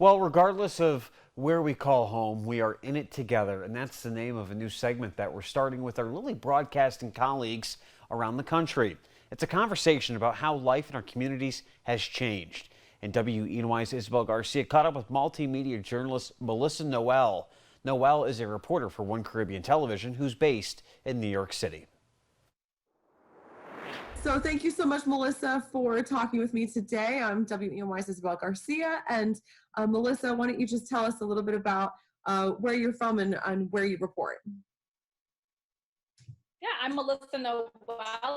Well, regardless of where we call home, we are in it together, and that's the name of a new segment that we're starting with our Lily broadcasting colleagues around the country. It's a conversation about how life in our communities has changed. And WENY's Isabel Garcia caught up with multimedia journalist Melissa Noel. Noel is a reporter for One Caribbean Television who's based in New York City. So thank you so much, Melissa, for talking with me today. I'm WENY's Isabel Garcia. And Melissa, why don't you just tell us a little bit about where you're from and where you report? Yeah, I'm Melissa Noel.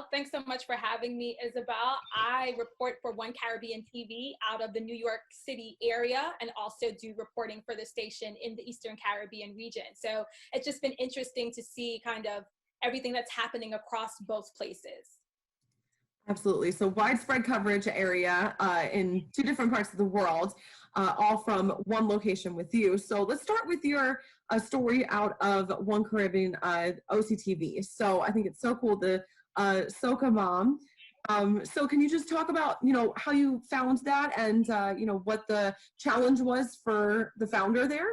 Thanks so much for having me, Isabel. I report for One Caribbean TV out of the New York City area and also do reporting for the station in the Eastern Caribbean region. So it's just been interesting to see kind of everything that's happening across both places. Absolutely. So widespread coverage area in two different parts of the world, all from one location with you. So let's start with your story out of One Caribbean OCTV. So I think it's so cool, the SocaMom. So can you just talk about, how you found that and, what the challenge was for the founder there?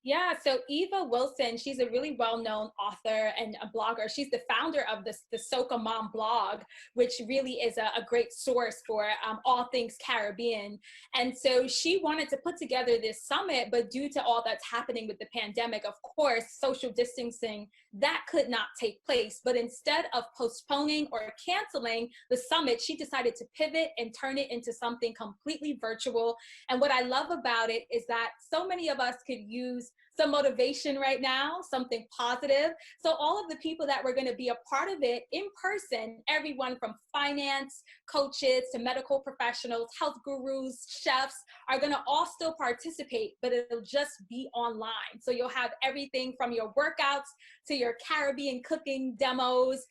Yeah, so Eva Wilson, she's a really well-known author and a blogger. She's the founder of the SocaMom blog, which really is a great source for all things Caribbean. And so she wanted to put together this summit, but due to all that's happening with the pandemic, of course, social distancing, that could not take place. But instead of postponing or canceling the summit, she decided to pivot and turn it into something completely virtual. And what I love about it is that so many of us could use some motivation right now, something positive. So all of the people that were going to be a part of it in person, everyone from finance, coaches to medical professionals, health gurus, chefs, are going to all still participate, but it'll just be online. So you'll have everything from your workouts to your Caribbean cooking demos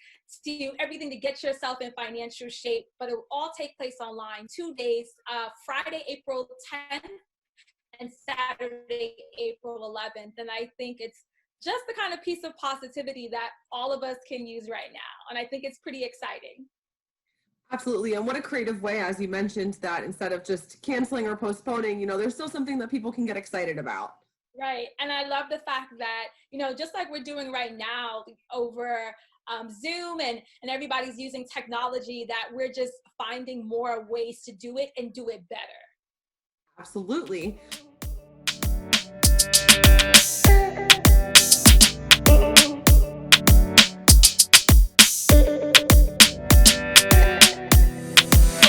to everything to get yourself in financial shape, but it will all take place online, 2 days, Friday, April 10th, and Saturday, April 11th. And I think it's just the kind of piece of positivity that all of us can use right now. And I think it's pretty exciting. Absolutely. And what a creative way, as you mentioned, that instead of just canceling or postponing, there's still something that people can get excited about. Right. And I love the fact that, just like we're doing right now over Zoom and everybody's using technology, that we're just finding more ways to do it and do it better. Absolutely.